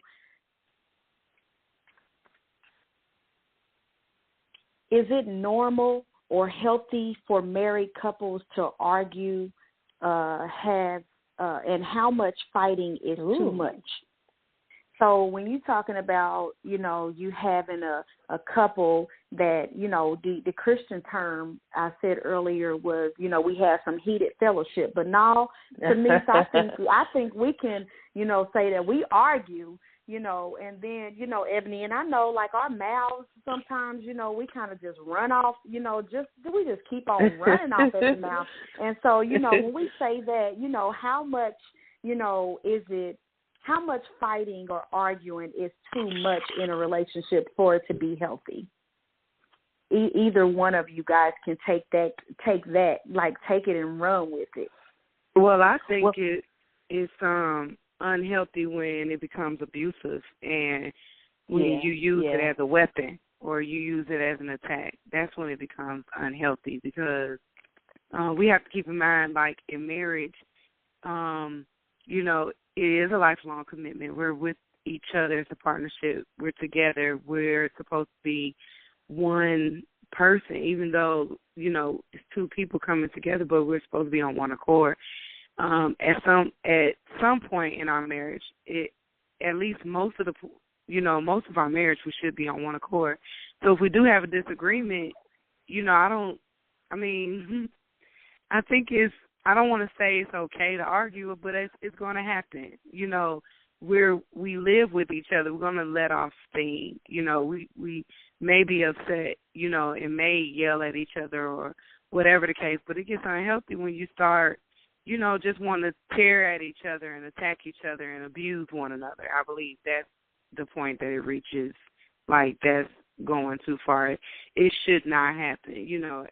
is it normal or healthy for married couples to argue, and how much fighting is too much? So when you're talking about, you having a couple that, the Christian term I said earlier was, we have some heated fellowship. But now, to me, I think we can, say that we argue, and then, Ebony, and I know, like, our mouths sometimes, we kind of just run off, we just keep on running off at the mouth. And so, when we say that, how much, is it, how much fighting or arguing is too much in a relationship for it to be healthy? Either one of you guys can take it and run with it. Well, I think it's unhealthy when it becomes abusive and when you use it as a weapon or you use it as an attack. That's when it becomes unhealthy, because we have to keep in mind, like, in marriage, it is a lifelong commitment. We're with each other. It's a partnership. We're together. We're supposed to be one person, even though, it's two people coming together, but we're supposed to be on one accord. At some point in our marriage, at least most of our marriage, we should be on one accord. So if we do have a disagreement, I don't want to say it's okay to argue, but it's going to happen. We live with each other. We're going to let off steam. We may be upset, and may yell at each other or whatever the case, but it gets unhealthy when you start, just want to tear at each other and attack each other and abuse one another. I believe that's the point that it reaches, like, that's going too far. It should not happen,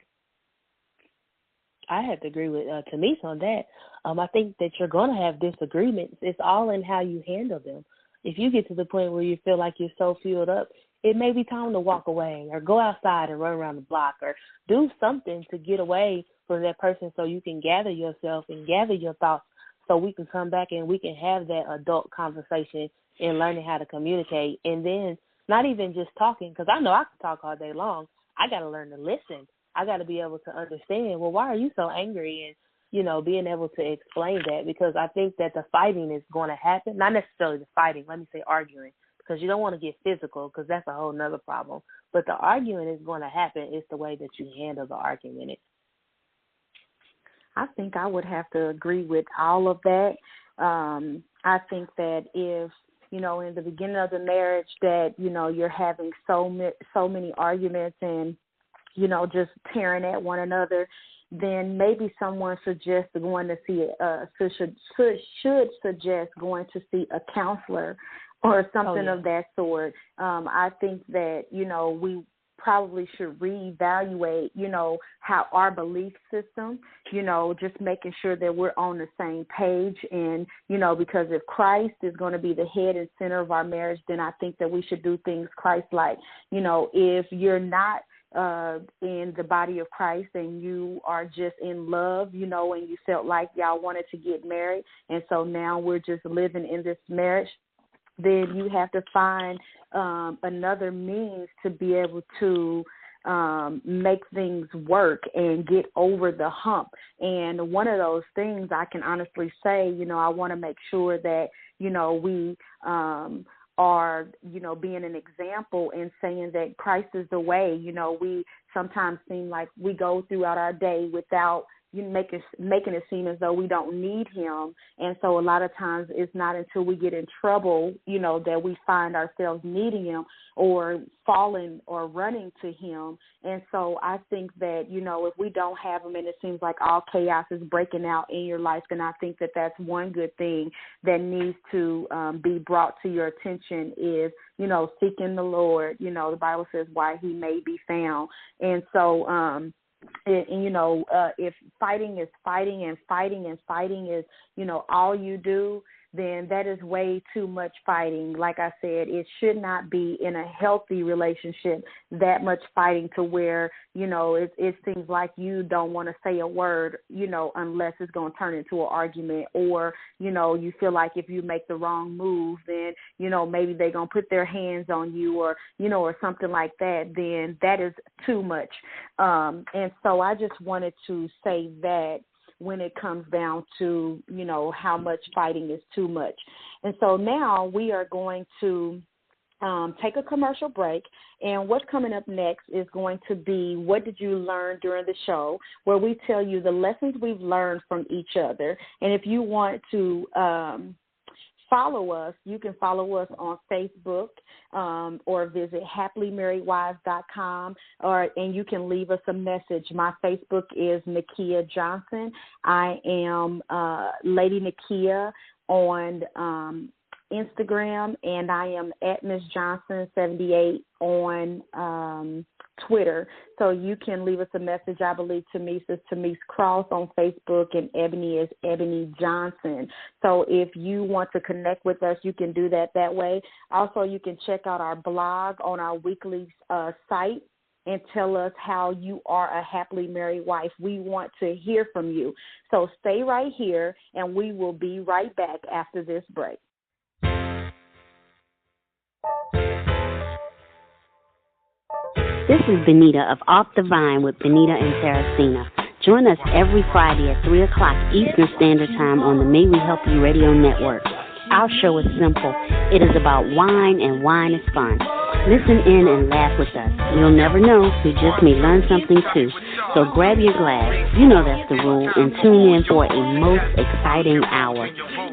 I have to agree with Tamise on that. I think that you're going to have disagreements. It's all in how you handle them. If you get to the point where you feel like you're so filled up, it may be time to walk away or go outside and run around the block or do something to get away from that person so you can gather yourself and gather your thoughts so we can come back and we can have that adult conversation and learning how to communicate. And then not even just talking, because I know I can talk all day long. I got to learn to listen. I got to be able to understand, well, why are you so angry? And, being able to explain that, because I think that the fighting is going to happen. Not necessarily the fighting, let me say arguing, because you don't want to get physical, because that's a whole nother problem. But the arguing is going to happen. It's the way that you handle the argument. I think I would have to agree with all of that. I think that if, in the beginning of the marriage that, you're having so many arguments and just tearing at one another, then maybe someone suggests going to see should suggest going to see a counselor or something of that sort. I think that, we probably should reevaluate, how our belief system, just making sure that we're on the same page. And, because if Christ is going to be the head and center of our marriage, then I think that we should do things Christ-like. If you're not in the body of Christ and you are just in love, and you felt like y'all wanted to get married, and so now we're just living in this marriage, then you have to find another means to be able to make things work and get over the hump. And one of those things I can honestly say, I want to make sure that, we are, being an example and saying that Christ is the way. We sometimes seem like we go throughout our day without making it seem as though we don't need him. And so a lot of times it's not until we get in trouble, that we find ourselves needing him or falling or running to him. And so I think that, if we don't have him and it seems like all chaos is breaking out in your life, then I think that that's one good thing that needs to be brought to your attention is, seeking the Lord. The Bible says why he may be found. And so, if fighting is fighting and fighting and fighting is, all you do, then that is way too much fighting. Like I said, it should not be in a healthy relationship that much fighting to where, it seems like you don't want to say a word, unless it's going to turn into an argument, or, you feel like if you make the wrong move, then, maybe they're going to put their hands on you or, or something like that, then that is too much. And so I just wanted to say that when it comes down to, how much fighting is too much. And so now we are going to take a commercial break, and what's coming up next is going to be What Did You Learn During the Show, where we tell you the lessons we've learned from each other. And if you want to follow us, you can follow us on Facebook or visit happymarriedwives.com, and you can leave us a message. My Facebook is Nakia Johnson. I am Lady Nakia on Instagram, and I am at Miss Johnson 78 on Twitter. So you can leave us a message. I believe Tamise is Tamise Cross on Facebook, and Ebony is Ebony Johnson. So if you want to connect with us, you can do that way. Also, you can check out our blog on our weekly site and tell us how you are a happily married wife. We want to hear from you. So stay right here, and we will be right back after this break. This is Benita of Off the Vine with Benita and Teresina. Join us every Friday at 3 o'clock Eastern Standard Time on the May We Help You Radio Network. Our show is simple. It is about wine, and wine is fun. Listen in and laugh with us. You'll never know, you just may learn something too. So grab your glass, you know that's the rule, and tune in for a most exciting hour.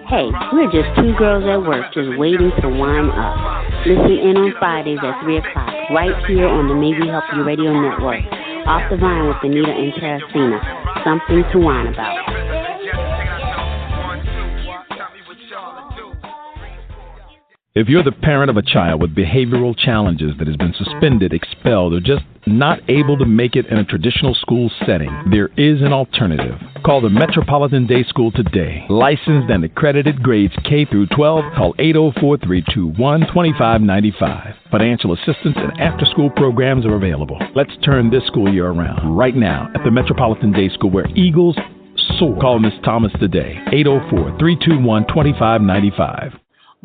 Hey, we're just two girls at work just waiting to wine up. Listen in on Fridays at 3 o'clock, right here on the May We Help You Radio Network. Off the Vine with Benita and Teresina. Something to whine about. If you're the parent of a child with behavioral challenges that has been suspended, expelled, or just not able to make it in a traditional school setting, there is an alternative. Call the Metropolitan Day School today. Licensed and accredited grades K through 12. Call 804-321-2595. Financial assistance and after-school programs are available. Let's turn this school year around right now at the Metropolitan Day School, where Eagles soar. Call Miss Thomas today. 804-321-2595.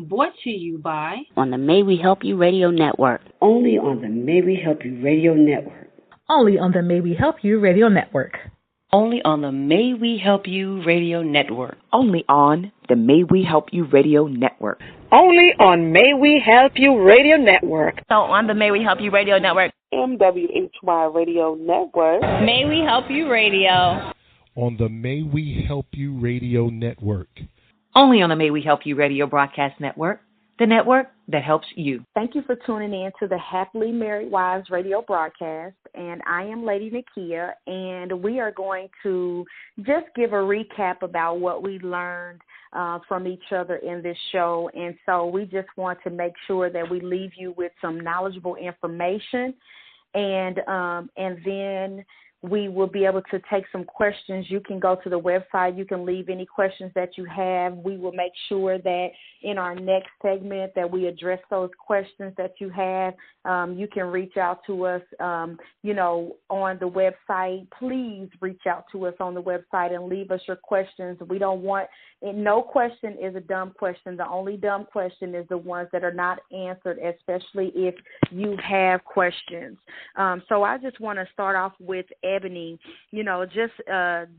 Brought to you by on the May We Help You Radio Network. Only on the May We Help You Radio Network. Only on the May We Help You Radio Network. Only on the May We Help You Radio Network. Only on the May We Help You Radio Network. Only on May We Help You Radio Network. So on the May We Help You Radio Network. MWHY Radio Network. May We Help You Radio. On the May We Help You Radio Network. Only on the May We Help You Radio Broadcast Network. the network that helps you. Thank you for tuning in to the Happily Married Wives radio broadcast, and I am Lady Nakia, and we are going to just give a recap about what we learned from each other in this show, and so we just want to make sure that we leave you with some knowledgeable information, and then we will be able to take some questions. You can go to the website. You can leave any questions that you have. We will make sure that in our next segment that we address those questions that you have. You can reach out to us, on the website. Please reach out to us on the website and leave us your questions. We don't want – no question is a dumb question. The only dumb question is the ones that are not answered, especially if you have questions. So I just want to start off with Ebony, just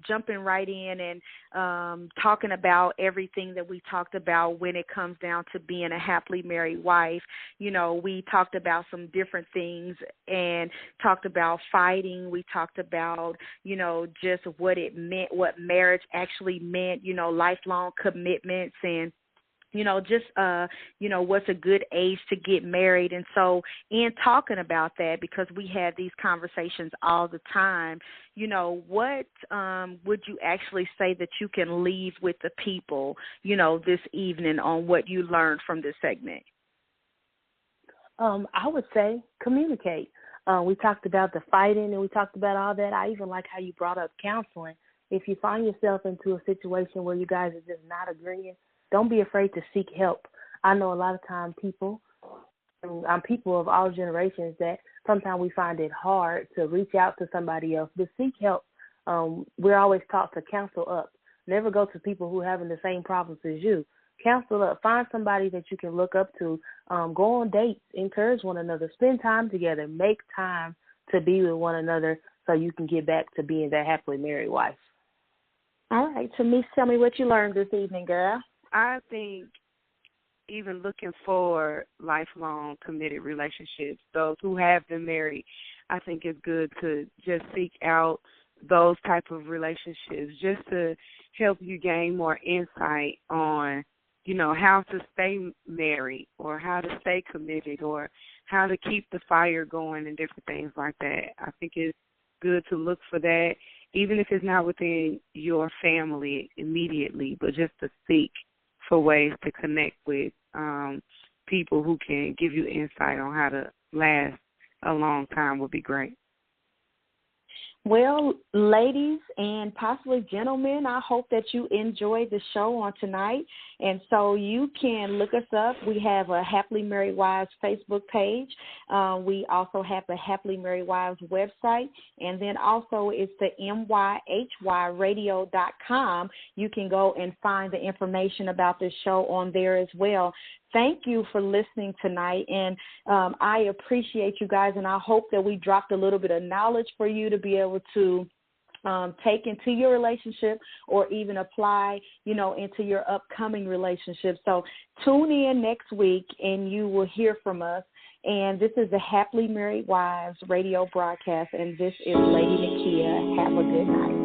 jumping right in and talking about everything that we talked about when it comes down to being a happily married wife. We talked about some different things and talked about fighting. We talked about, just what it meant, what marriage actually meant, lifelong commitments and what's a good age to get married. And so in talking about that, because we have these conversations all the time, what would you actually say that you can leave with the people, this evening on what you learned from this segment? I would say communicate. We talked about the fighting and we talked about all that. I even like how you brought up counseling. If you find yourself into a situation where you guys are just not agreeing, don't be afraid to seek help. I know a lot of time people of all generations that sometimes we find it hard to reach out to somebody else, but seek help. We're always taught to counsel up. Never go to people who are having the same problems as you. Counsel up. Find somebody that you can look up to. Go on dates. Encourage one another. Spend time together. Make time to be with one another so you can get back to being that happily married wife. All right. Tamise, tell me what you learned this evening, girl. I think even looking for lifelong committed relationships, those who have been married, I think it's good to just seek out those type of relationships just to help you gain more insight on, how to stay married or how to stay committed or how to keep the fire going and different things like that. I think it's good to look for that, even if it's not within your family immediately, but just to seek for ways to connect with people who can give you insight on how to last a long time would be great. Well, ladies and possibly gentlemen, I hope that you enjoyed the show on tonight. And so you can look us up. We have a Happily Married Wives Facebook page. We also have the Happily Married Wives website. And then also it's the myhyradio.com. You can go and find the information about this show on there as well. Thank you for listening tonight, and I appreciate you guys, and I hope that we dropped a little bit of knowledge for you to be able to take into your relationship or even apply, into your upcoming relationship. So tune in next week, and you will hear from us. And this is the Happily Married Wives radio broadcast, and this is Lady Nakia. Have a good night.